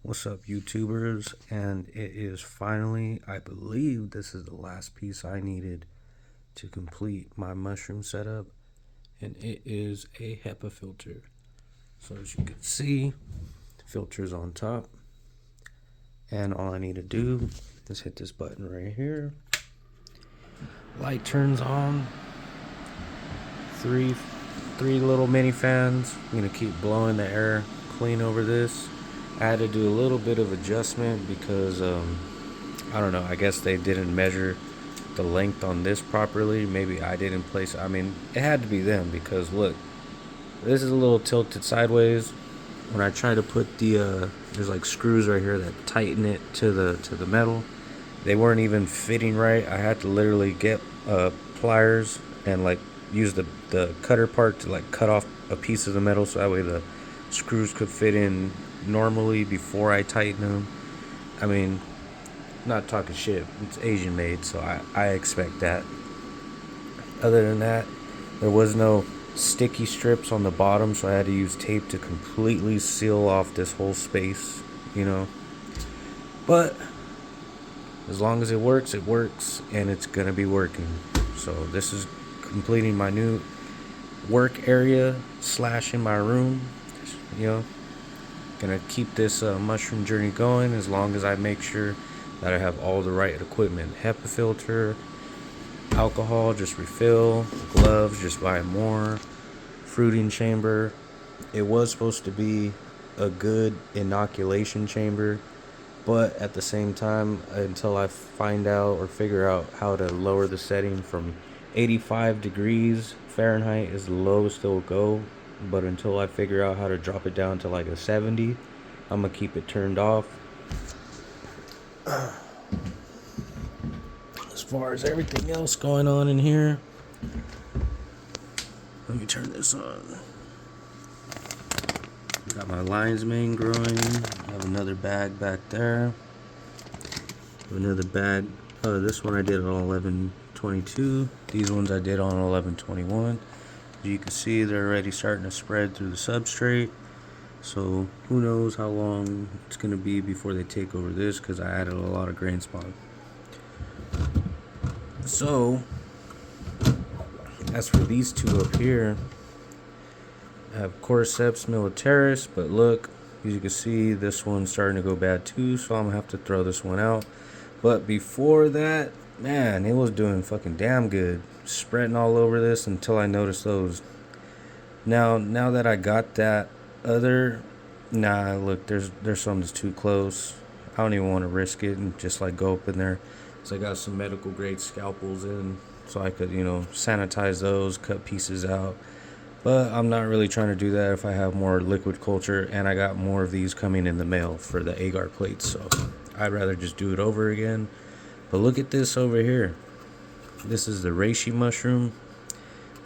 What's up, YouTubers? And it is finally, I believe this is the last piece I needed to complete my mushroom setup, and it is a Hepa filter. So as you can see, the filter's on top, and all I need to do is hit this button right here. Light turns on. Three little mini fans. I'm gonna keep blowing the air clean over this. I had to do a little bit of adjustment because I don't know, I guess they didn't measure the length on this properly. Maybe I didn't place it. I mean, it had to be them because look, this is a little tilted sideways. When I try to put the there's like screws right here that tighten it to the metal. They weren't even fitting right. I had to literally get pliers and like use the cutter part to like cut off a piece of the metal so that way the screws could fit in normally before I tighten them. I mean, not talking shit. It's Asian made, so I expect that. Other than that, there was no sticky strips on the bottom, so I had to use tape to completely seal off this whole space, you know. But as long as it works, and it's gonna be working. So this is completing my new work area / in my room, you know. Gonna keep this mushroom journey going as long as I make sure that I have all the right equipment. HEPA filter, alcohol, just refill, gloves, just buy more, fruiting chamber. It was supposed to be a good inoculation chamber, but at the same time, until I find out or figure out how to lower the setting from 85 degrees Fahrenheit is the lowest it'll go, but until I figure out how to drop it down to like a 70, I'm gonna keep it turned off. As far as everything else going on in here, let me turn this on. Got my lion's mane growing. I have another bag back there. Another bag. This one I did on 11/22. These ones I did on 11/21. As you can see, they're already starting to spread through the substrate. So who knows how long it's going to be before they take over this, because I added a lot of grain spawn. So as for these two up here, I have Cordyceps militaris, but look, as you can see, this one's starting to go bad too, so I'm gonna have to throw this one out. But before that, man, it was doing fucking damn good, spreading all over this until I noticed those. Now that I got that other, nah, look, there's some that's too close. I don't even want to risk it and just like go up in there. So I got some medical grade scalpels in, so I could, you know, sanitize those, cut pieces out. But I'm not really trying to do that if I have more liquid culture, and I got more of these coming in the mail for the agar plates, so I'd rather just do it over again. But look at this over here. This is the reishi mushroom.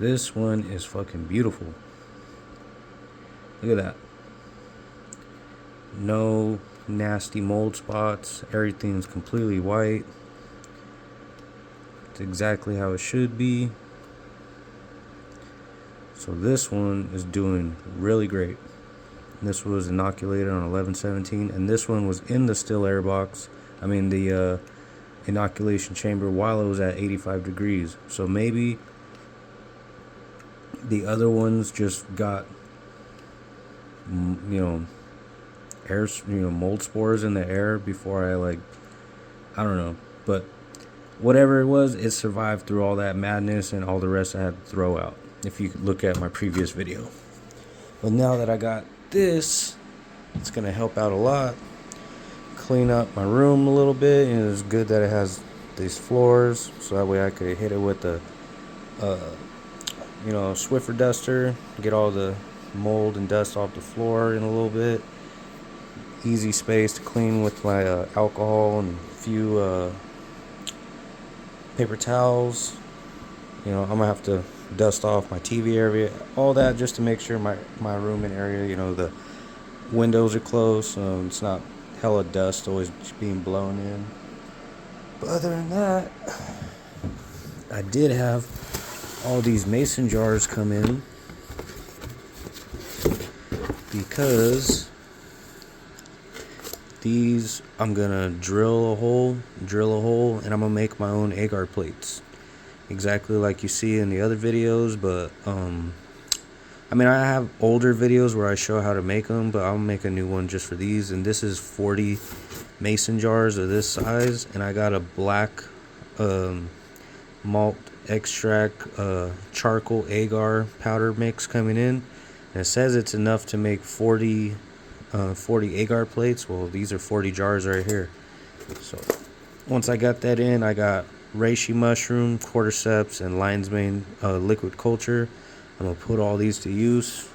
This one is fucking beautiful. Look at that. No nasty mold spots. Everything's completely white. It's exactly how it should be. So this one is doing really great. This was inoculated on 11/17, and this one was in the still air box. I mean the inoculation chamber while it was at 85 degrees. So maybe the other ones just got, you know, air, you know, mold spores in the air before I don't know, but whatever it was, it survived through all that madness and all the rest I had to throw out, if you could look at my previous video. But now that I got this, it's gonna help out a lot, clean up my room a little bit, and it's good that it has these floors, so that way I could hit it with the you know, Swiffer duster, get all the mold and dust off the floor in a little bit. Easy space to clean with my alcohol and a few paper towels. You know, I'm gonna have to dust off my TV area, all that, just to make sure my room and area, you know, the windows are closed, so it's not hella dust always being blown in. But other than that, I did have all these mason jars come in because these, I'm gonna drill a hole, and I'm gonna make my own agar plates, exactly like you see in the other videos. But I mean, I have older videos where I show how to make them, but I'll make a new one just for these. And this is 40 mason jars of this size, and I got a black malt extract charcoal agar powder mix coming in, and it says it's enough to make 40 agar plates. Well, these are 40 jars right here. So once I got that in, I got reishi mushroom, cordyceps, and lion's mane liquid culture. I'm gonna put all these to use.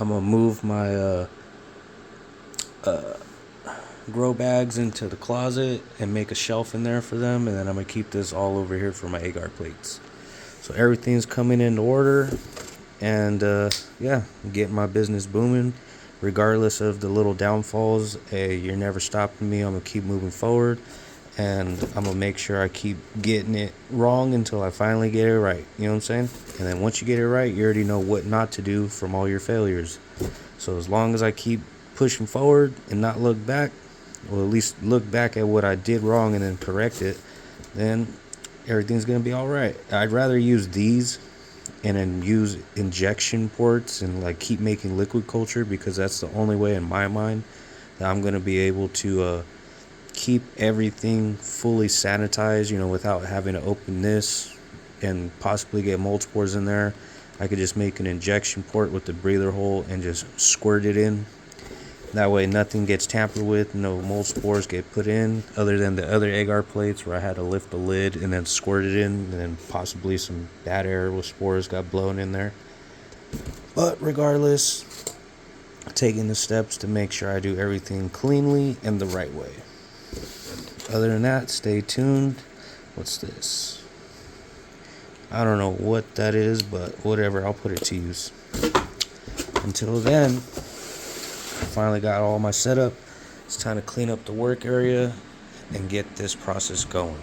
I'm gonna move my grow bags into the closet and make a shelf in there for them, and then I'm gonna keep this all over here for my agar plates. So everything's coming into order, and yeah, getting my business booming regardless of the little downfalls. Hey, you're never stopping me. I'm gonna keep moving forward, and I'm gonna make sure I keep getting it wrong until I finally get it right. You know what I'm saying? And then once you get it right, you already know what not to do from all your failures. So as long as I keep pushing forward and not look back, or at least look back at what I did wrong and then correct it, then everything's gonna be all right. I'd rather use these and then use injection ports and like keep making liquid culture, because that's the only way in my mind that I'm gonna be able to keep everything fully sanitized, you know, without having to open this and possibly get mold spores in there. I could just make an injection port with the breather hole and just squirt it in. That way nothing gets tampered with, no mold spores get put in, other than the other agar plates where I had to lift the lid and then squirt it in, and then possibly some bad air with spores got blown in there. But regardless, taking the steps to make sure I do everything cleanly and the right way. Other than that, stay tuned. What's this? I don't know what that is, but whatever, I'll put it to use. Until then, I finally got all my setup. It's time to clean up the work area and get this process going.